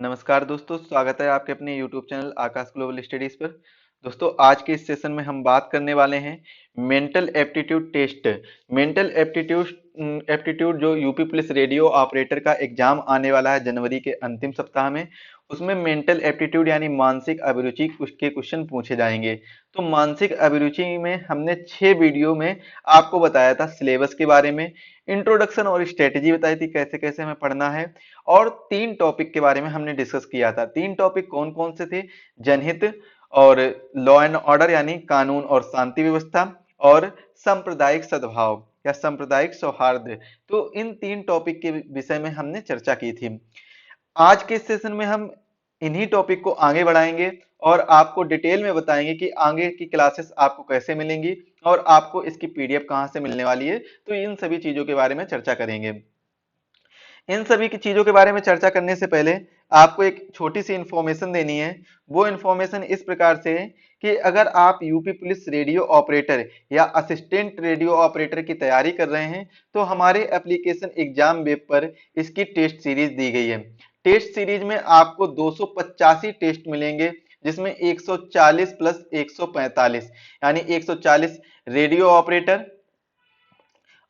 नमस्कार दोस्तों, स्वागत है आपके अपने YouTube चैनल आकाश ग्लोबल स्टडीज पर। दोस्तों, आज के इस सेशन में हम बात करने वाले हैं mental aptitude test. Mental aptitude जो यूपी पुलिस रेडियो ऑपरेटर का एग्जाम आने वाला है जनवरी के अंतिम सप्ताह में, उसमें मेंटल एप्टीट्यूड यानी मानसिक अभिरुचि के क्वेश्चन पूछे जाएंगे। तो मानसिक अभिरुचि में हमने 6 वीडियो में आपको बताया था सिलेबस के बारे में, इंट्रोडक्शन और स्ट्रेटेजी बताई थी कैसे कैसे हमें पढ़ना है, और 3 टॉपिक के बारे में हमने डिस्कस किया था। 3 टॉपिक कौन कौन से थे? जनहित और लॉ एंड ऑर्डर यानी कानून और शांति व्यवस्था, और सांप्रदायिक सद्भाव या सांप्रदायिक सौहार्द। तो इन 3 टॉपिक के विषय में हमने चर्चा की थी। आज के सेशन में हम इन्हीं टॉपिक को आगे बढ़ाएंगे और आपको डिटेल में बताएंगे कि आगे की क्लासेस आपको कैसे मिलेंगी और आपको इसकी पीडीएफ कहां से मिलने वाली है। तो इन सभी चीजों के बारे में चर्चा करेंगे। इन सभी की चीजों के बारे में चर्चा करने से पहले आपको एक छोटी सी इंफॉर्मेशन देनी है। वो इंफॉर्मेशन इस प्रकार से है कि अगर आप यूपी पुलिस रेडियो ऑपरेटर या असिस्टेंट रेडियो ऑपरेटर की तैयारी कर रहे हैं तो हमारे एप्लीकेशन एग्जाम वेब पर इसकी टेस्ट सीरीज दी गई है। टेस्ट सीरीज में आपको 285 टेस्ट मिलेंगे, जिसमें 140 प्लस 145 यानी 140 रेडियो ऑपरेटर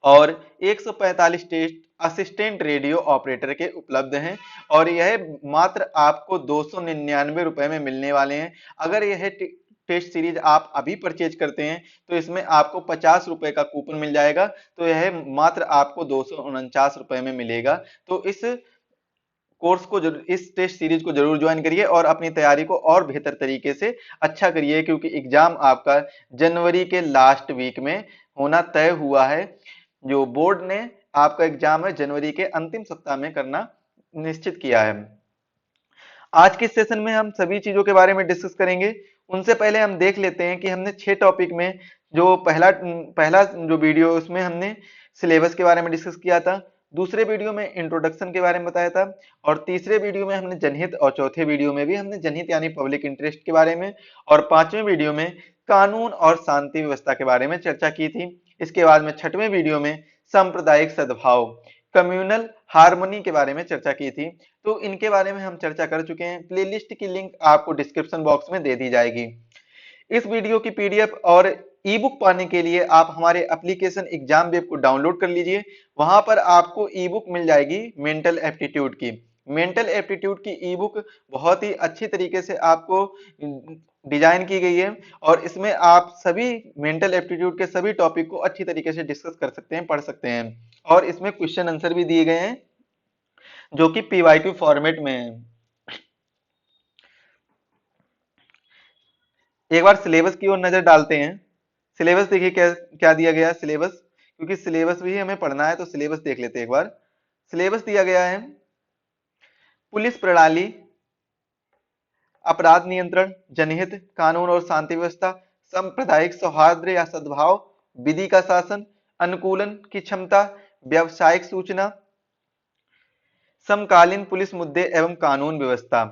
और 145 टेस्ट असिस्टेंट रेडियो ऑपरेटर के उपलब्ध हैं, और यह मात्र आपको 299 रुपए में मिलने वाले हैं। अगर यह टेस्ट सीरीज आप अभी परचेज करते हैं तो इसमें आपको 50 रुपए का कूपन मिल जाएगा, तो यह मात्र आपको 249 रुपए में मिलेगा। तो इस कोर्स को इस टेस्ट सीरीज को जरूर ज्वाइन करिए और अपनी तैयारी को और बेहतर तरीके से अच्छा करिए, क्योंकि एग्जाम आपका जनवरी के लास्ट वीक में होना तय हुआ है। जो बोर्ड ने आपका एग्जाम है जनवरी के अंतिम सप्ताह में करना निश्चित किया है। आज के सेशन में हम सभी चीजों के बारे में डिस्कस करेंगे। उनसे पहले हम देख लेते हैं कि हमने 6 टॉपिक में जो पहला जो वीडियो उसमें हमने सिलेबस के बारे में डिस्कस किया था, दूसरे वीडियो में इंट्रोडक्शन के बारे में बताया था, और तीसरे वीडियो में हमने जनहित, और चौथे वीडियो में भी हमने जनहित यानी पब्लिक इंटरेस्ट के बारे में, और 5वें वीडियो में कानून और शांति व्यवस्था के बारे में चर्चा की थी। इसके बाद में 6वें वीडियो में सांप्रदायिक सद्भाव कम्युनल हार्मोनी के बारे में चर्चा की थी। तो इनके बारे में हम चर्चा कर चुके हैं। प्लेलिस्ट की लिंक आपको डिस्क्रिप्शन बॉक्स में दे दी जाएगी। इस वीडियो की पीडीएफ और ई बुक पाने के लिए आप हमारे एप्लीकेशन एग्जाम वेब को डाउनलोड कर लीजिए। वहां पर आपको ई बुक मिल जाएगी मेंटल एप्टीट्यूड की। मेंटल एप्टीट्यूड की ई बुक बहुत ही अच्छी तरीके से आपको डिजाइन की गई है, और इसमें आप सभी मेंटल एप्टीट्यूड के सभी टॉपिक को अच्छी तरीके से डिस्कस कर सकते हैं, पढ़ सकते हैं, और इसमें क्वेश्चन आंसर भी दिए गए हैं जो कि पीवाईक्यू फॉर्मेट में है। एक बार सिलेबस की ओर नजर डालते हैं। सिलेबस देखिए क्या क्या दिया गया है सिलेबस, क्योंकि सिलेबस भी हमें पढ़ना है तो सिलेबस देख लेते हैं एक बार। सिलेबस दिया गया है पुलिस प्रणाली, अपराध नियंत्रण, जनहित, कानून और शांति व्यवस्था, सांप्रदायिक सौहार्द या सद्भाव, विधि का शासन, अनुकूलन की क्षमता, व्यावसायिक सूचना, समकालीन पुलिस मुद्दे एवं कानून व्यवस्था,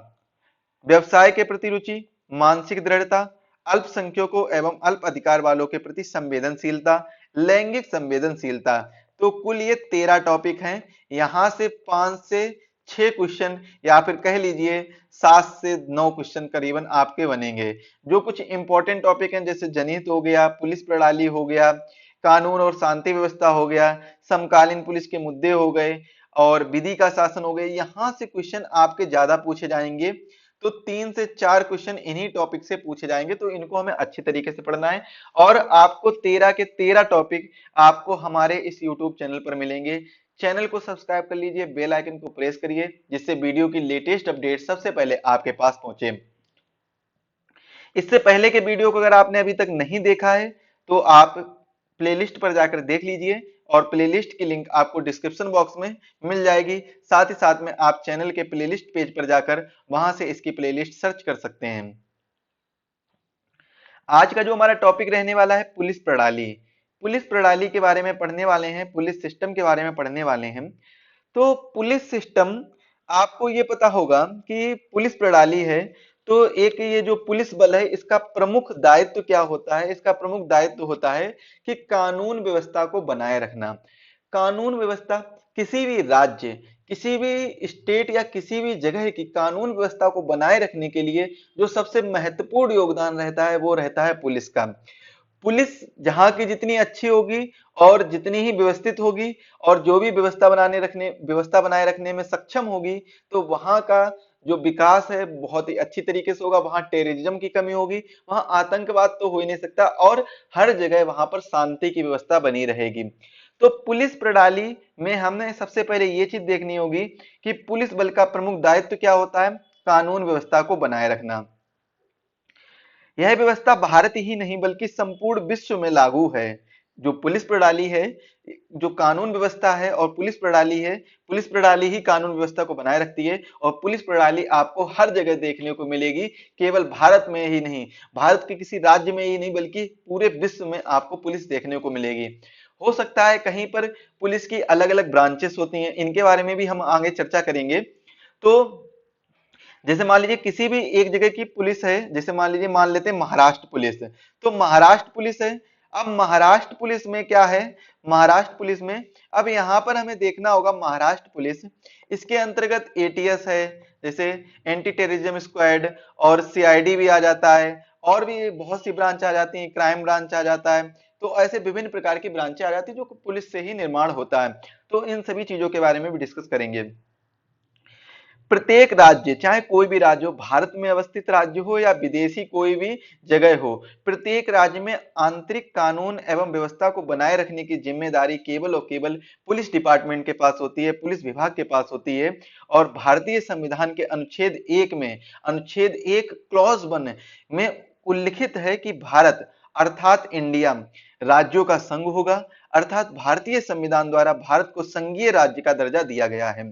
व्यवसाय के प्रति रुचि, मानसिक दृढ़ता, अल्पसंख्यकों एवं अल्प अधिकार वालों के प्रति संवेदनशीलता, लैंगिक संवेदनशीलता। तो कुल ये 13 टॉपिक हैं। यहां से 5 से 6 क्वेश्चन या फिर कह लीजिए 7 से 9 क्वेश्चन करीबन आपके बनेंगे। जो कुछ इंपॉर्टेंट टॉपिक हैं जैसे जनहित हो गया, पुलिस प्रणाली हो गया, कानून और शांति व्यवस्था हो गया, समकालीन पुलिस के मुद्दे हो गए, और विधि का शासन हो गए, यहां से क्वेश्चन आपके ज्यादा पूछे जाएंगे। तो 3 से 4 क्वेश्चन इन्हीं टॉपिक से पूछे जाएंगे, तो इनको हमें अच्छी तरीके से पढ़ना है। और आपको 13 के 13 टॉपिक आपको हमारे इस YouTube चैनल पर मिलेंगे। चैनल को सब्सक्राइब कर लीजिए, बेल आइकन को प्रेस करिए, जिससे वीडियो की लेटेस्ट अपडेट सबसे पहले आपके पास पहुंचे। इससे पहले के वीडियो को अगर आपने अभी तक नहीं देखा है तो आप प्लेलिस्ट पर जाकर देख लीजिए, और प्लेलिस्ट की लिंक आपको डिस्क्रिप्शन बॉक्स में मिल जाएगी। साथ ही साथ में आप चैनल के प्लेलिस्ट पेज पर जाकर वहां से इसकी प्लेलिस्ट सर्च कर सकते हैं। आज का जो हमारा टॉपिक रहने वाला है पुलिस प्रणाली। पुलिस प्रणाली के बारे में पढ़ने वाले हैं, पुलिस सिस्टम के बारे में पढ़ने वाले हैं। तो पुलिस सिस्टम, आपको ये पता होगा कि पुलिस प्रणाली है तो एक ये जो पुलिस बल है इसका प्रमुख दायित्व क्या होता है? इसका प्रमुख दायित्व होता है कि कानून व्यवस्था को बनाए रखना। कानून व्यवस्था किसी भी राज्य, किसी भी स्टेट या किसी भी जगह की कानून व्यवस्था को बनाए रखने के लिए जो सबसे महत्वपूर्ण योगदान रहता है वो रहता है पुलिस का। पुलिस जहां की जितनी अच्छी होगी और जितनी ही व्यवस्थित होगी और जो भी व्यवस्था बनाए रखने में सक्षम होगी, तो वहां का जो विकास है बहुत ही अच्छी तरीके से होगा। वहां टेररिज्म की कमी होगी, वहां आतंकवाद तो हो ही नहीं सकता और हर जगह वहां पर शांति की व्यवस्था बनी रहेगी। तो पुलिस प्रणाली में हमें सबसे पहले ये चीज देखनी होगी कि पुलिस बल का प्रमुख दायित्व क्या होता है? कानून व्यवस्था को बनाए रखना। यह व्यवस्था भारत ही नहीं बल्कि संपूर्ण विश्व में लागू है। जो पुलिस प्रणाली है, जो कानून व्यवस्था है और पुलिस प्रणाली है, पुलिस प्रणाली ही कानून व्यवस्था को बनाए रखती है और पुलिस प्रणाली आपको हर जगह देखने को मिलेगी। केवल भारत में ही नहीं, भारत के किसी राज्य में ही नहीं बल्कि पूरे विश्व में आपको पुलिस देखने को मिलेगी। हो सकता है कहीं पर पुलिस की अलग अलग ब्रांचेस होती हैं, इनके बारे में भी हम आगे चर्चा करेंगे। तो जैसे मान लीजिए किसी भी एक जगह की पुलिस है, जैसे मान लेते हैं महाराष्ट्र पुलिस है। तो महाराष्ट्र पुलिस है। अब महाराष्ट्र पुलिस में क्या है? महाराष्ट्र पुलिस में अब यहाँ पर हमें देखना होगा महाराष्ट्र पुलिस, इसके अंतर्गत एटीएस है, जैसे एंटी टेररिज्म स्क्वाड, और सीआईडी भी आ जाता है, और भी बहुत सी ब्रांच आ जाती है, क्राइम ब्रांच आ जाता है। तो ऐसे विभिन्न प्रकार की ब्रांचें आ जाती है जो पुलिस से ही निर्माण होता है। तो इन सभी चीजों के बारे में भी डिस्कस करेंगे। प्रत्येक राज्य, चाहे कोई भी राज्य हो, भारत में अवस्थित राज्य हो या विदेशी कोई भी जगह हो, प्रत्येक राज्य में आंतरिक कानून एवं व्यवस्था को बनाए रखने की जिम्मेदारी केवल और केवल पुलिस डिपार्टमेंट के पास होती है, पुलिस विभाग के पास होती है। और भारतीय संविधान के अनुच्छेद 1 क्लॉज 1 में उल्लिखित है कि भारत अर्थात इंडिया राज्यों का संघ होगा, अर्थात भारतीय संविधान द्वारा भारत को संघीय राज्य का दर्जा दिया गया है।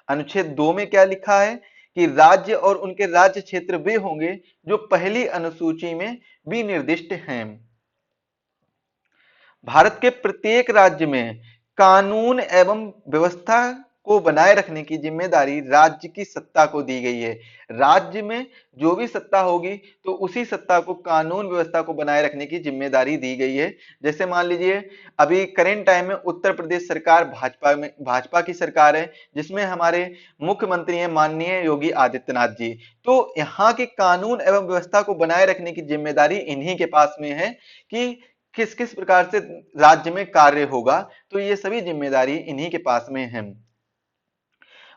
अनुच्छेद 2 में क्या लिखा है कि राज्य और उनके राज्य क्षेत्र वे होंगे जो पहली अनुसूची में भी निर्दिष्ट हैं। भारत के प्रत्येक राज्य में कानून एवं व्यवस्था को बनाए रखने की जिम्मेदारी राज्य की सत्ता को दी गई है। राज्य में जो भी सत्ता होगी तो उसी सत्ता को कानून व्यवस्था को बनाए रखने की जिम्मेदारी दी गई है। जैसे मान लीजिए अभी करेंट टाइम में उत्तर प्रदेश सरकार भाजपा की सरकार है, जिसमें हमारे मुख्यमंत्री हैं माननीय योगी आदित्यनाथ जी। तो यहाँ की कानून एवं व्यवस्था को बनाए रखने की जिम्मेदारी इन्हीं के पास में है कि किस किस प्रकार से राज्य में कार्य होगा। तो ये सभी जिम्मेदारी इन्हीं के पास में है।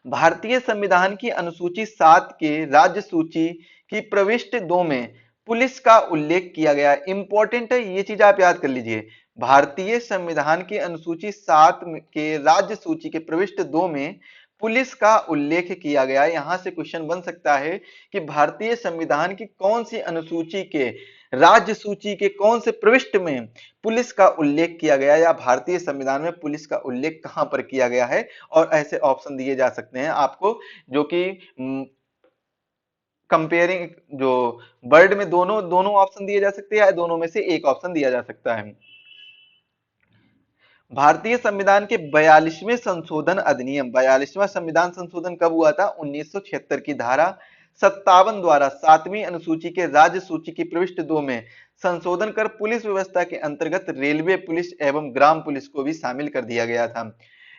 भारतीय संविधान की अनुसूची 7 के राज्य सूची की प्रविष्टि 2 में पुलिस का उल्लेख किया गया। इंपॉर्टेंट है, ये चीज आप याद कर लीजिए। भारतीय संविधान की अनुसूची 7 के राज्य सूची के प्रविष्टि 2 में पुलिस का उल्लेख किया गया। यहां से क्वेश्चन बन सकता है कि भारतीय संविधान की कौन सी अनुसूची के राज्य सूची के कौन से प्रविष्टि में पुलिस का उल्लेख किया गया, या भारतीय संविधान में पुलिस का उल्लेख कहां पर किया गया है। और ऐसे ऑप्शन दिए जा सकते हैं आपको, जो कि कंपेयरिंग जो वर्ड में दोनों दोनों ऑप्शन दिए जा सकते हैं या दोनों में से एक ऑप्शन दिया जा सकता है। भारतीय संविधान के 42वें संशोधन अधिनियम, 42वां संविधान संशोधन कब हुआ था? 1976 की धारा 57 द्वारा 7वीं अनुसूची के राज्य सूची की प्रविष्टि 2 में संशोधन कर पुलिस व्यवस्था के अंतर्गत रेलवे पुलिस एवं ग्राम पुलिस को भी शामिल कर दिया गया था।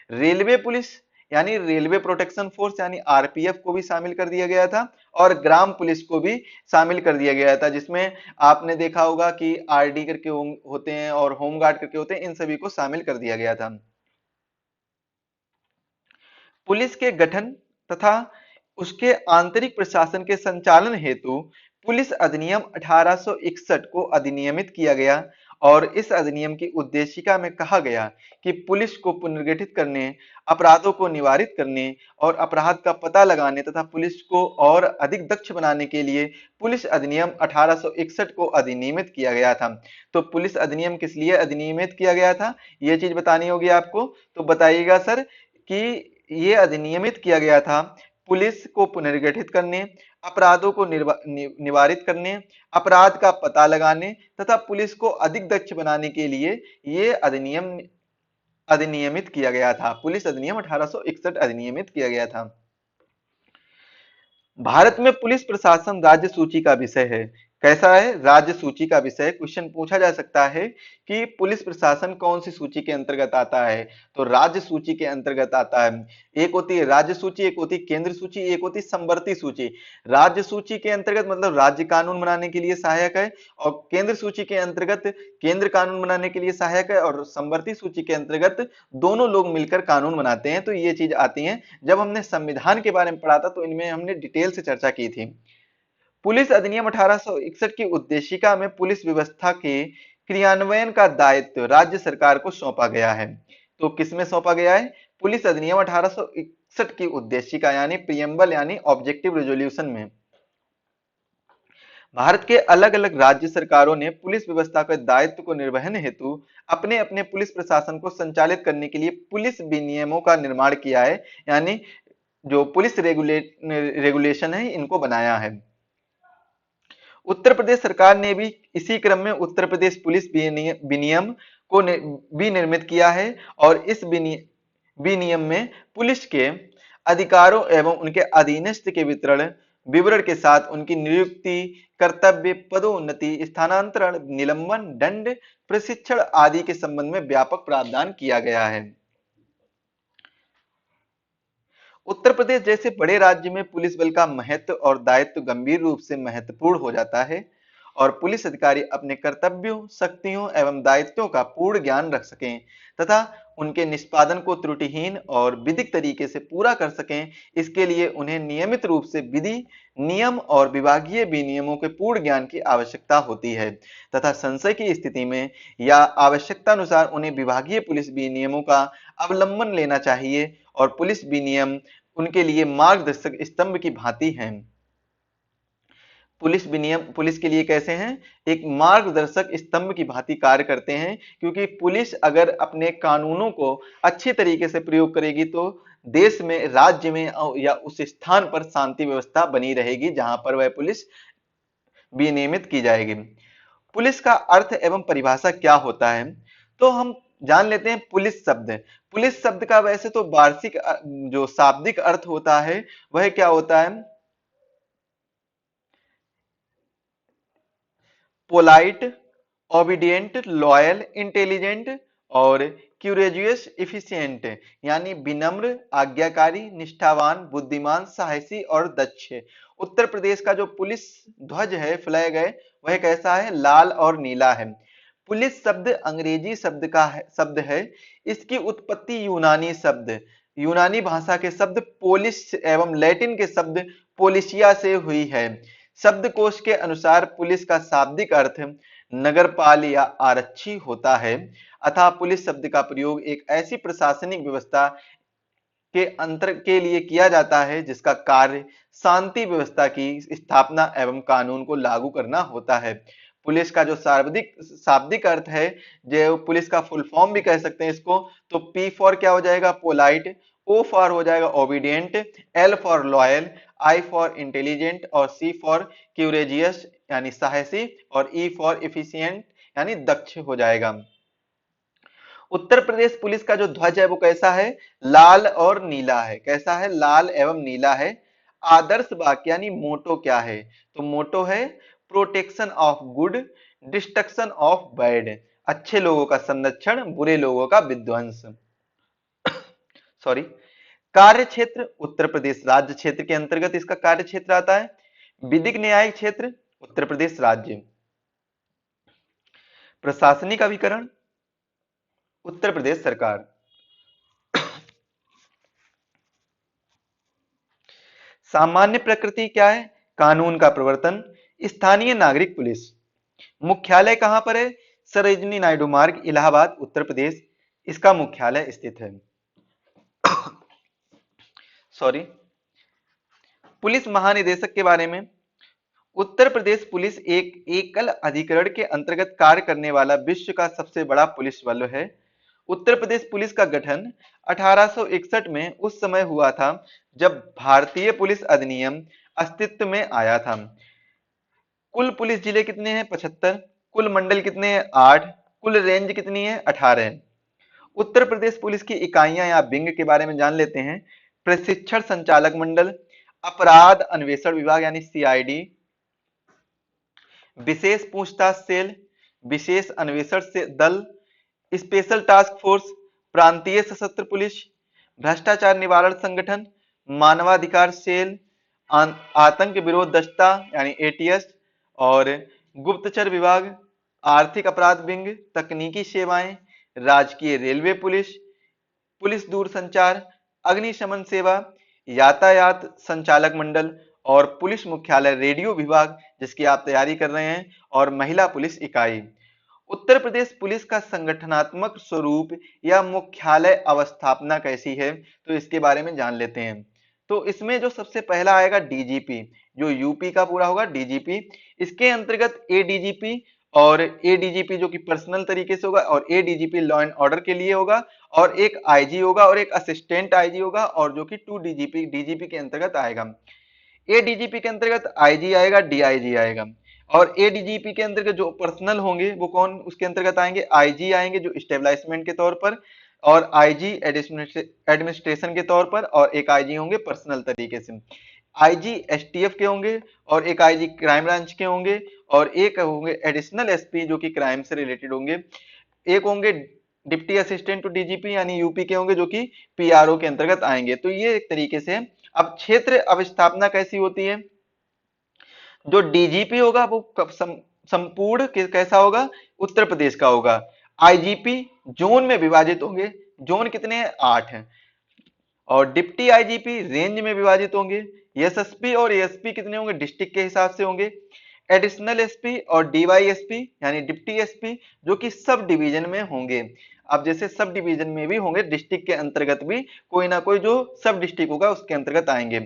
रेलवे पुलिस यानी रेलवे प्रोटेक्शन फोर्स यानी आरपीएफ को भी शामिल कर दिया गया था, और ग्राम पुलिस को भी शामिल कर दिया गया था, जिसमें आपने देखा होगा कि आरडी करके होते हैं और होमगार्ड करके होते हैं, इन सभी को शामिल कर दिया गया था। पुलिस के गठन तथा उसके आंतरिक प्रशासन के संचालन हेतु पुलिस अधिनियम 1861 को अधिनियमित किया गया, और इस अधिनियम की उद्देशिका में कहा गया कि पुलिस को पुनर्गठित करने, अपराधों को निवारित करने और अपराध का पता लगाने तथा पुलिस को और अधिक दक्ष बनाने के लिए पुलिस अधिनियम 1861 को अधिनियमित किया गया था। तो पुलिस अधिनियम किस लिए अधिनियमित किया गया था, यह चीज बतानी होगी आपको। तो बताइएगा सर कि ये अधिनियमित किया गया था पुलिस को पुनर्गठित करने, अपराधों को निवारित करने, अपराध का पता लगाने तथा पुलिस को अधिक दक्ष बनाने के लिए ये अधिनियम अधिनियमित किया गया था। पुलिस अधिनियम 1861 अधिनियमित किया गया था। भारत में पुलिस प्रशासन राज्य सूची का विषय है। कैसा है, राज्य सूची का विषय। क्वेश्चन पूछा जा सकता है कि पुलिस प्रशासन कौन सी सूची के अंतर्गत आता है, तो राज्य सूची के अंतर्गत आता है। एक होती है राज्य सूची, एक होती है केंद्र सूची, एक होती है समवर्ती सूची। राज्य सूची के अंतर्गत मतलब राज्य कानून बनाने के लिए सहायक है, और केंद्र सूची के अंतर्गत केंद्र कानून बनाने के लिए सहायक है, और समवर्ती सूची के अंतर्गत दोनों लोग मिलकर कानून बनाते हैं। तो ये चीज आती है। जब हमने संविधान के बारे में पढ़ा था तो इनमें हमने डिटेल से चर्चा की थी। पुलिस अधिनियम 1861 की उद्देशिका में पुलिस व्यवस्था के क्रियान्वयन का दायित्व राज्य सरकार को सौंपा गया है। तो किसमें सौंपा गया है? पुलिस अधिनियम 1861 की उद्देशिका यानी प्रियम्बल यानी ऑब्जेक्टिव रेजोल्यूशन में भारत के अलग अलग राज्य सरकारों ने पुलिस व्यवस्था के दायित्व को निर्वहन हेतु अपने अपने पुलिस प्रशासन को संचालित करने के लिए पुलिस विनियमों का निर्माण किया है, यानी जो पुलिस रेगुलेशन है इनको बनाया है। उत्तर प्रदेश सरकार ने भी इसी क्रम में उत्तर प्रदेश पुलिस विनियम को भी निर्मित किया है, और इस विनियम में पुलिस के अधिकारों एवं उनके अधीनस्थ के विवरण के साथ उनकी नियुक्ति, कर्तव्य, पदोन्नति, स्थानांतरण, निलंबन, दंड, प्रशिक्षण आदि के संबंध में व्यापक प्रावधान किया गया है। उत्तर प्रदेश जैसे बड़े राज्य में पुलिस बल का महत्व और दायित्व गंभीर रूप से महत्वपूर्ण हो जाता है, और पुलिस अधिकारी अपने कर्तव्यों, शक्तियों एवं दायित्वों का पूर्ण ज्ञान रख सकें तथा उनके निष्पादन को त्रुटिहीन और विधिक तरीके से पूरा कर सकें, इसके लिए उन्हें नियमित रूप से विधि, नियम और विभागीय विनियमों के पूर्ण ज्ञान की आवश्यकता होती है तथा संशय की स्थिति में या आवश्यकता अनुसार उन्हें विभागीय पुलिस विनियमों का अवलंबन लेना चाहिए, और पुलिस विनियम उनके लिए मार्गदर्शक स्तंभ की भांति हैं। पुलिस विनियम पुलिस के लिए कैसे हैं? एक मार्गदर्शक स्तंभ की भांति कार्य करते हैं, क्योंकि पुलिस अगर अपने कानूनों को अच्छे तरीके से प्रयोग करेगी तो देश में, राज्य में या उस स्थान पर शांति व्यवस्था बनी रहेगी जहां पर वह पुलिस विनियमित की जाएगी। पुलिस का अर्थ एवं परिभाषा क्या होता है? तो हम जान लेते हैं पुलिस शब्द। पुलिस शब्द का वैसे तो वार्षिक जो शाब्दिक अर्थ होता है वह क्या होता है? पोलाइट, ओबीडियंट, लॉयल, इंटेलिजेंट और क्यूरेजियस, इफिशिएंट यानी विनम्र, आज्ञाकारी, निष्ठावान, बुद्धिमान, साहसी और दक्ष। उत्तर प्रदेश का जो पुलिस ध्वज है, फ्लैग है, वह कैसा है? लाल और नीला है। पुलिस शब्द अंग्रेजी शब्द है। इसकी उत्पत्ति यूनानी भाषा के शब्द पोलिस एवं लैटिन के शब्द पोलिसिया से हुई है। शब्दकोश के अनुसार पुलिस का शाब्दिक अर्थ नगरपाल या आरक्षी होता है, अतः पुलिस शब्द का प्रयोग एक ऐसी प्रशासनिक व्यवस्था के अंतर के लिए किया जाता है जिसका कार्य शांति व्यवस्था की स्थापना एवं कानून को लागू करना होता है। पुलिस का जो शाब्दिक अर्थ है, जो पुलिस का फुल फॉर्म भी कह सकते हैं इसको, तो पी फॉर क्या हो जाएगा? पोलाइट, ओ फॉर हो जाएगा obedient, L for loyal, I for intelligent और सी फॉर क्यूरेजियस यानी साहसी और ई फॉर इफिशिएंट यानी दक्ष हो जाएगा। उत्तर प्रदेश पुलिस का जो ध्वज है वो कैसा है? लाल और नीला है। कैसा है? लाल एवं नीला है। आदर्श वाक्य यानी मोटो क्या है? तो मोटो है protection of good, destruction of bad. अच्छे लोगों का संरक्षण, बुरे लोगों का विध्वंस। सॉरी। कार्य क्षेत्र उत्तर प्रदेश राज्य क्षेत्र के अंतर्गत इसका कार्य क्षेत्र आता है। विधिक न्यायिक क्षेत्र उत्तर प्रदेश राज्य। प्रशासनिक अभिकरण उत्तर प्रदेश सरकार। सामान्य प्रकृति क्या है? कानून का प्रवर्तन। स्थानीय नागरिक पुलिस। मुख्यालय कहां पर है? सरोजिनी नायडू मार्ग, इलाहाबाद, उत्तर प्रदेश इसका मुख्यालय स्थित है। सॉरी। पुलिस महानिदेशक के बारे में, उत्तर प्रदेश पुलिस एक एकल अधिकरण के अंतर्गत कार्य करने वाला विश्व का सबसे बड़ा पुलिस बल है। उत्तर प्रदेश पुलिस का गठन 1861 में उस समय हुआ था जब भारतीय पुलिस अधिनियम अस्तित्व में आया था। कुल पुलिस जिले कितने हैं? 75। कुल मंडल कितने हैं? 8। कुल रेंज कितनी है? 18। उत्तर प्रदेश पुलिस की इकाइयां या विंग के बारे में जान लेते हैं। प्रशिक्षण संचालक मंडल, अपराध अन्वेषण विभाग यानी सीआईडी, विशेष पूछताछ सेल, विशेष अन्वेषण से दल, स्पेशल टास्क फोर्स, प्रांतीय सशस्त्र पुलिस, भ्रष्टाचार निवारण संगठन, मानवाधिकार सेल, आतंक विरोध दस्ता यानी एटीएस और गुप्तचर विभाग, आर्थिक अपराध विंग, तकनीकी सेवाएं, राजकीय रेलवे पुलिस, पुलिस दूरसंचार, अग्निशमन सेवा, यातायात संचालक मंडल और पुलिस मुख्यालय रेडियो विभाग जिसकी आप तैयारी कर रहे हैं, और महिला पुलिस इकाई। उत्तर प्रदेश पुलिस का संगठनात्मक स्वरूप या मुख्यालय अवस्थापना कैसी है, तो इसके बारे में जान लेते हैं। तो इसमें जो सबसे पहला आएगा डीजीपी, जो यूपी का पूरा होगा डीजीपी। इसके अंतर्गत एडीजीपी और एडीजीपी जो कि पर्सनल तरीके से होगा, और एडीजीपी लॉ एंड ऑर्डर के लिए होगा, और एक आईजी होगा और एक असिस्टेंट आईजी होगा, और जो कि 2 डीजीपी डीजीपी के अंतर्गत आएगा। एडीजीपी के अंतर्गत आईजी आएगा, डीआईजी आएगा, और एडीजीपी के अंतर्गत जो पर्सनल होंगे वो कौन उसके अंतर्गत आएंगे, आईजी आएंगे जो स्टेबलाइजमेंट के तौर पर, और आईजी एडमिनिस्ट्रेशन के तौर पर, और एक आईजी होंगे पर्सनल तरीके से। आईजी एसटीएफ के होंगे, और एक आईजी क्राइम ब्रांच के होंगे, और एक होंगे एडिशनल एसपी जो कि क्राइम से रिलेटेड होंगे, एक होंगे डिप्टी असिस्टेंट टू डीजीपी यानी यूपी के होंगे जो कि पीआरओ के अंतर्गत आएंगे। तो ये एक तरीके से। अब क्षेत्र अवस्थापना कैसी होती है, जो डीजीपी होगा वो संपूर्ण कैसा होगा, उत्तर प्रदेश का होगा। आईजीपी जोन में विभाजित होंगे, जोन कितने हैं, 8 हैं, और डिप्टी आईजीपी रेंज में विभाजित होंगे। एसएसपी और एएसपी कितने होंगे, डिस्ट्रिक्ट के हिसाब से होंगे। एडिशनल एसपी और डीवाईएसपी यानी डिप्टी एसपी जो कि सब डिवीजन में होंगे। अब जैसे सब डिवीजन में भी होंगे, डिस्ट्रिक्ट के अंतर्गत भी कोई ना कोई जो सब डिस्ट्रिक्ट होगा उसके अंतर्गत आएंगे।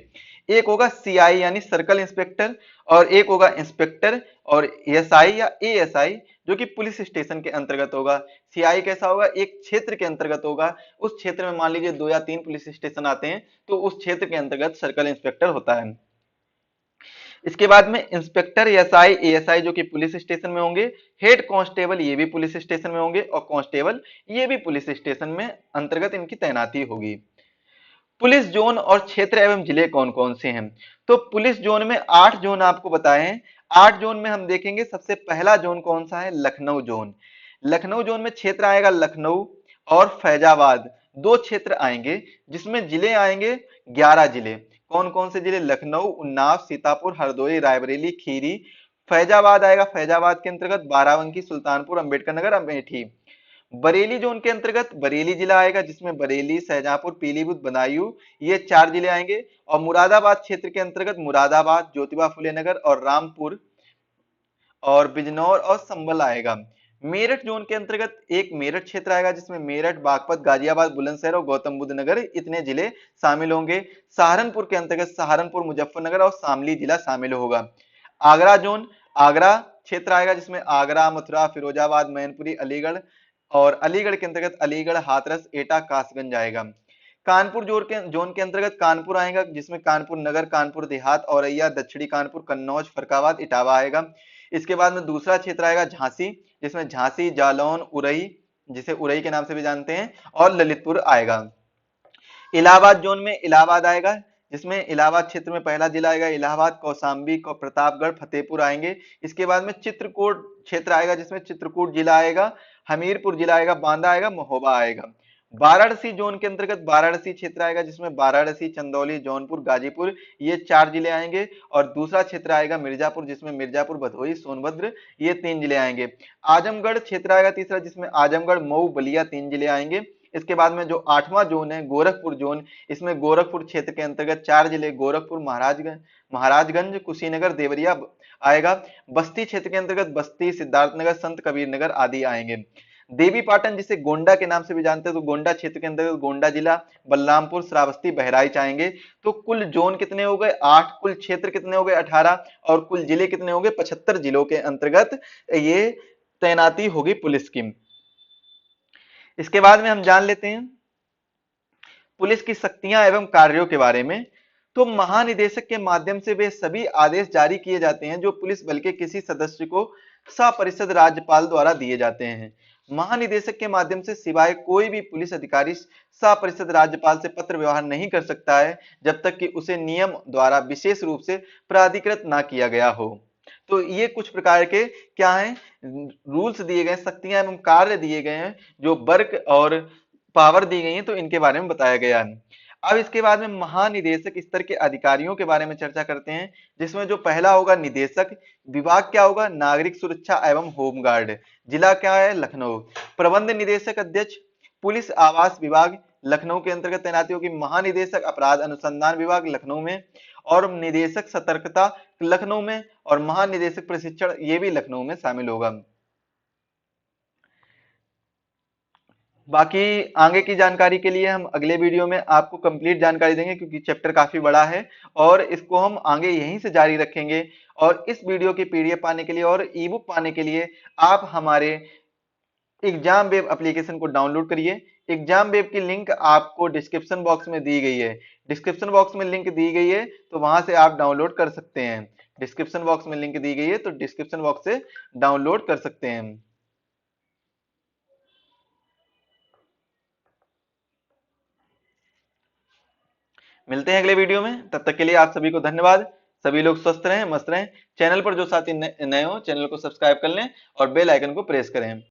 एक होगा सीआई यानी सर्कल इंस्पेक्टर, और एक होगा इंस्पेक्टर, और एसआई या एएसआई जो कि पुलिस स्टेशन के अंतर्गत होगा। सीआई कैसा होगा, एक क्षेत्र के अंतर्गत होगा, उस क्षेत्र में मान लीजिए 2 या 3 पुलिस स्टेशन आते हैं तो उस क्षेत्र के अंतर्गत सर्कल इंस्पेक्टर होता है। इसके बाद में इंस्पेक्टर एसआई एएसआई जो कि पुलिस स्टेशन में होंगे, हेड कांस्टेबल ये भी पुलिस स्टेशन में होंगे, और कांस्टेबल ये भी पुलिस स्टेशन में अंतर्गत इनकी तैनाती होगी। पुलिस जोन और क्षेत्र एवं जिले कौन कौन से हैं, तो पुलिस जोन में 8 जोन आपको बताए हैं। 8 जोन में हम देखेंगे, सबसे पहला जोन कौन सा है, लखनऊ जोन। लखनऊ जोन में क्षेत्र आएगा लखनऊ और फैजाबाद, 2 क्षेत्र आएंगे, जिसमें जिले आएंगे 11 जिले। कौन कौन से जिले, लखनऊ, उन्नाव, सीतापुर, हरदोई, रायबरेली, खीरी। फैजाबाद आएगा, फैजाबाद के अंतर्गत बाराबंकी, सुल्तानपुर, अंबेडकर नगर, अमेठी। बरेली जोन के अंतर्गत बरेली जिला आएगा, जिसमें बरेली, शाहजहांपुर, पीलीभीत, बदायूं ये 4 जिले आएंगे। और मुरादाबाद क्षेत्र के अंतर्गत मुरादाबाद, ज्योतिबा फुले नगर और रामपुर और बिजनौर और संभल आएगा। मेरठ जोन के अंतर्गत एक मेरठ क्षेत्र आएगा, जिसमें मेरठ, बागपत, गाजियाबाद, बुलंदशहर और गौतम बुद्ध नगर इतने जिले शामिल होंगे। सहारनपुर के अंतर्गत सहारनपुर, मुजफ्फरनगर और शामली जिला शामिल होगा। आगरा जोन, आगरा क्षेत्र आएगा, जिसमें आगरा, मथुरा, फिरोजाबाद, मैनपुरी, अलीगढ़, और अलीगढ़ के अंतर्गत अलीगढ़, हाथरस, एटा, कासगंज आएगा। कानपुर जोन के अंतर्गत कानपुर आएगा, जिसमें कानपुर नगर, कानपुर देहात, औरैया, दक्षिणी कानपुर, कन्नौज, फरक्काबाद, इटावा आएगा। इसके बाद में दूसरा क्षेत्र आएगा झांसी, जिसमें झांसी, जालौन, उरई जिसे उरई के नाम से भी जानते हैं, और ललितपुर आएगा। इलाहाबाद जोन में इलाहाबाद आएगा, जिसमें इलाहाबाद क्षेत्र में पहला जिला आएगा इलाहाबाद, कौशाम्बी, प्रतापगढ़, फतेहपुर आएंगे। इसके बाद में चित्रकूट क्षेत्र आएगा, जिसमें चित्रकूट जिला आएगा, हमीरपुर जिला आएगा, बांदा आएगा, महोबा आएगा। वाराणसी जोन के अंतर्गत वाराणसी क्षेत्र आएगा, जिसमें वाराणसी, चंदौली, जौनपुर, गाजीपुर ये 4 जिले आएंगे। और दूसरा क्षेत्र आएगा मिर्जापुर, जिसमें मिर्जापुर, भदोही, सोनभद्र ये 3 जिले आएंगे। आजमगढ़ क्षेत्र आएगा तीसरा, जिसमें आजमगढ़, मऊ, बलिया 3 जिले आएंगे। इसके बाद में जो 8वां जोन है गोरखपुर जोन, इसमें गोरखपुर क्षेत्र के अंतर्गत 4 जिले गोरखपुर, महाराजगंज, कुशीनगर, देवरिया आएगा। बस्ती क्षेत्र के अंतर्गत बस्ती, सिद्धार्थनगर, संत कबीर नगर आदि आएंगे। देवी पाटन जिसे गोंडा के नाम से भी जानते हैं, तो गोंडा क्षेत्र के अंतर्गत गोंडा जिला, बलरामपुर, श्रावस्ती, बहराइच आएंगे। तो कुल जोन कितने हो गए, 8, कुल क्षेत्र कितने हो गए, 18, और कुल जिले कितने हो गए, 75 जिलों के अंतर्गत ये तैनाती होगी पुलिस की। इसके बाद में हम जान लेते हैं पुलिस की शक्तियां एवं कार्यों के बारे में। तो महानिदेशक के माध्यम से वे सभी आदेश जारी किए जाते हैं जो पुलिस बल के किसी सदस्य को सपरिषद राज्यपाल द्वारा दिए जाते हैं। महानिदेशक के माध्यम से सिवाय कोई भी पुलिस अधिकारी सपरिषद राज्यपाल से पत्र व्यवहार नहीं कर सकता है, जब तक कि उसे नियम द्वारा विशेष रूप से प्राधिकृत ना किया गया हो। तो ये कुछ प्रकार के क्या है, रूल्स दिए गए, शक्तियां एवं कार्य दिए गए हैं, जो वर्क और पावर दी गई है, तो इनके बारे में बताया गया है। अब इसके बाद में महानिदेशक स्तर के अधिकारियों के बारे में चर्चा करते हैं, जिसमें जो पहला होगा निदेशक, विभाग क्या होगा, नागरिक सुरक्षा एवं होमगार्ड, जिला क्या है, लखनऊ। प्रबंध निदेशक अध्यक्ष, पुलिस आवास विभाग लखनऊ के अंतर्गत तैनाती होगी। महानिदेशक अपराध अनुसंधान विभाग लखनऊ में, और निदेशक सतर्कता लखनऊ में, और महानिदेशक प्रशिक्षण ये भी लखनऊ में शामिल होगा। बाकी आगे की जानकारी के लिए हम अगले वीडियो में आपको कंप्लीट जानकारी देंगे, क्योंकि चैप्टर काफी बड़ा है और इसको हम आगे यहीं से जारी रखेंगे। और इस वीडियो की पीडीएफ पाने के लिए और ई बुक पाने के लिए आप हमारे एग्जाम वेब एप्लीकेशन को डाउनलोड करिए। एग्जाम वेब की लिंक आपको डिस्क्रिप्शन बॉक्स में दी गई है, डिस्क्रिप्शन बॉक्स में लिंक दी गई है, तो वहां से आप डाउनलोड कर सकते हैं। डिस्क्रिप्शन बॉक्स में लिंक दी गई है, तो डिस्क्रिप्शन बॉक्स से डाउनलोड कर सकते हैं। मिलते हैं अगले वीडियो में, तब तक के लिए आप सभी को धन्यवाद। सभी लोग स्वस्थ रहें, मस्त रहें। चैनल पर जो साथी नए हो, चैनल को सब्सक्राइब कर लें और बेल आइकन को प्रेस करें।